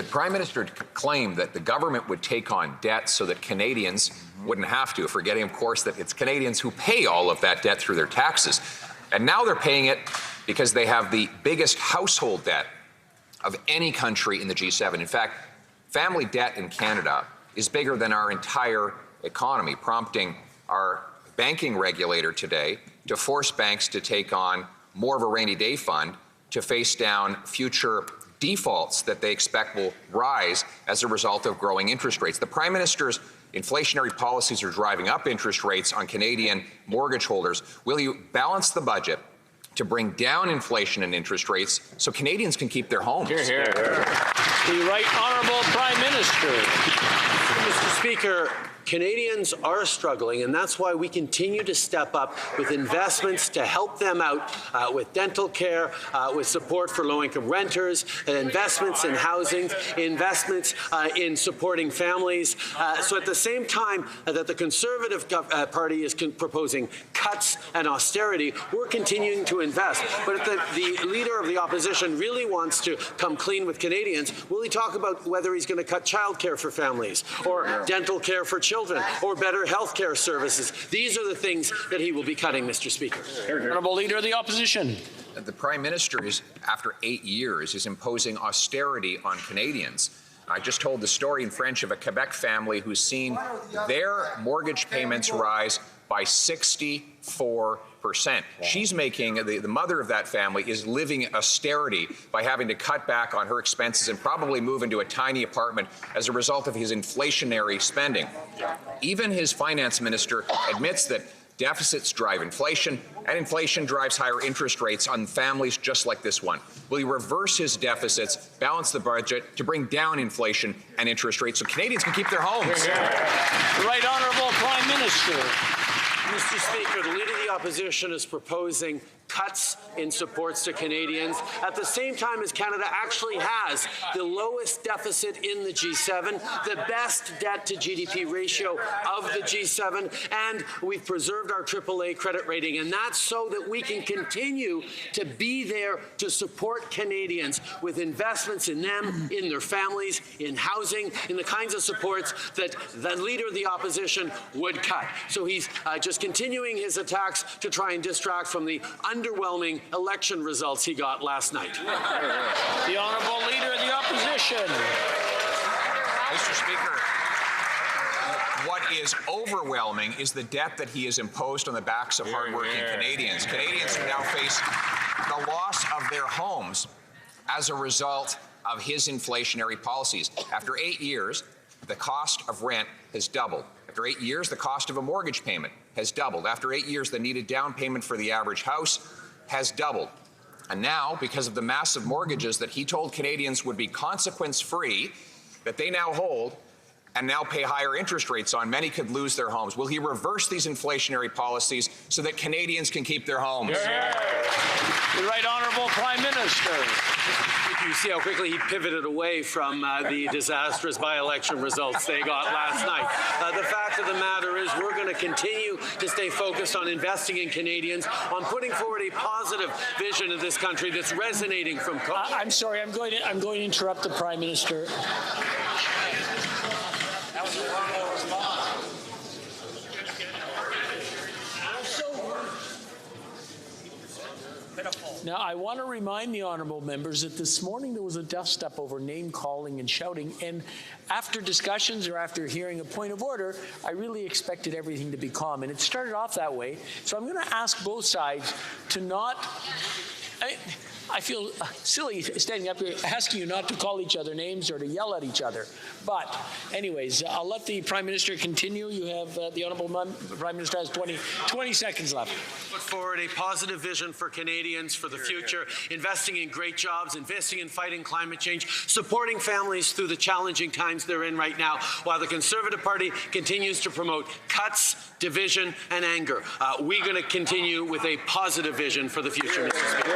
The Prime Minister claimed that the government would take on debt so that Canadians wouldn't have to, forgetting, of course, that it's Canadians who pay all of that debt through their taxes. And now they're paying it because they have the biggest household debt of any country in the G7. In fact, family debt in Canada is bigger than our entire economy, prompting our banking regulator today to force banks to take on more of a rainy day fund to face down future defaults that they expect will rise as a result of growing interest rates. The Prime Minister's inflationary policies are driving up interest rates on Canadian mortgage holders. Will you balance the budget to bring down inflation and interest rates so Canadians can keep their homes? Hear, hear. The Right Honourable Prime Minister. Mr. Speaker, Canadians are struggling, and that's why we continue to step up with investments to help them out with dental care, with support for low-income renters, investments in housing, investments in supporting families. So at the same time that the Conservative Party is proposing cuts and austerity, we're continuing to invest. But if the Leader of the Opposition really wants to come clean with Canadians, will he talk about whether he's going to cut childcare for families or dental care for children or better health care services? These are the things that he will be cutting, Mr. Speaker. Honourable Leader of the Opposition. The Prime Minister is, after 8 years, is imposing austerity on Canadians. I just told the story in French of a Quebec family who's seen their mortgage payments rise by 64%. She's making, the mother of that family is living austerity by having to cut back on her expenses and probably move into a tiny apartment as a result of his inflationary spending. Even his finance minister admits that deficits drive inflation, and inflation drives higher interest rates on families just like this one. Will he reverse his deficits, balance the budget to bring down inflation and interest rates so Canadians can keep their homes? The Right Honourable Prime Minister. Mr. Speaker, the Leader of the Opposition is proposing cuts in supports to Canadians at the same time as Canada actually has the lowest deficit in the G7, the best debt to GDP ratio of the G7, and we've preserved our AAA credit rating. And that's so that we can continue to be there to support Canadians with investments in them, in their families, in housing, in the kinds of supports that the Leader of the Opposition would cut. So he's just continuing his attacks to try and distract from the underwhelming election results he got last night. The Honourable Leader of the Opposition. Mr. Speaker, what is overwhelming is the debt that he has imposed on the backs of hardworking Canadians. Canadians who now face the loss of their homes as a result of his inflationary policies. After 8 years, the cost of rent has doubled. After 8 years, the cost of a mortgage payment has doubled. After 8 years, the needed down payment for the average house has doubled. And now, because of the massive mortgages that he told Canadians would be consequence-free, that they now hold and now pay higher interest rates on, many could lose their homes. Will he reverse these inflationary policies so that Canadians can keep their homes? The Right Honourable Prime Minister. You see how quickly he pivoted away from the disastrous by-election results they got last night. The fact of the matter is we're going to continue to stay focused on investing in Canadians, on putting forward a positive vision of this country that's resonating from... I'm sorry, I'm going to interrupt the Prime Minister. That was a wrong response. Now, I want to remind the honourable members that this morning there was a dust-up over name-calling and shouting, and after discussions or after hearing a point of order, I really expected everything to be calm, and it started off that way. So I'm going to ask both sides to not... I feel silly standing up here asking you not to call each other names or to yell at each other. But anyways, I'll let the Prime Minister continue. You have the Honourable Prime Minister has 20 seconds left. Put forward a positive vision for Canadians for the future, investing in great jobs, investing in fighting climate change, supporting families through the challenging times they're in right now, while the Conservative Party continues to promote cuts, division, and anger. We're going to continue with a positive vision for the future, Mr. Speaker.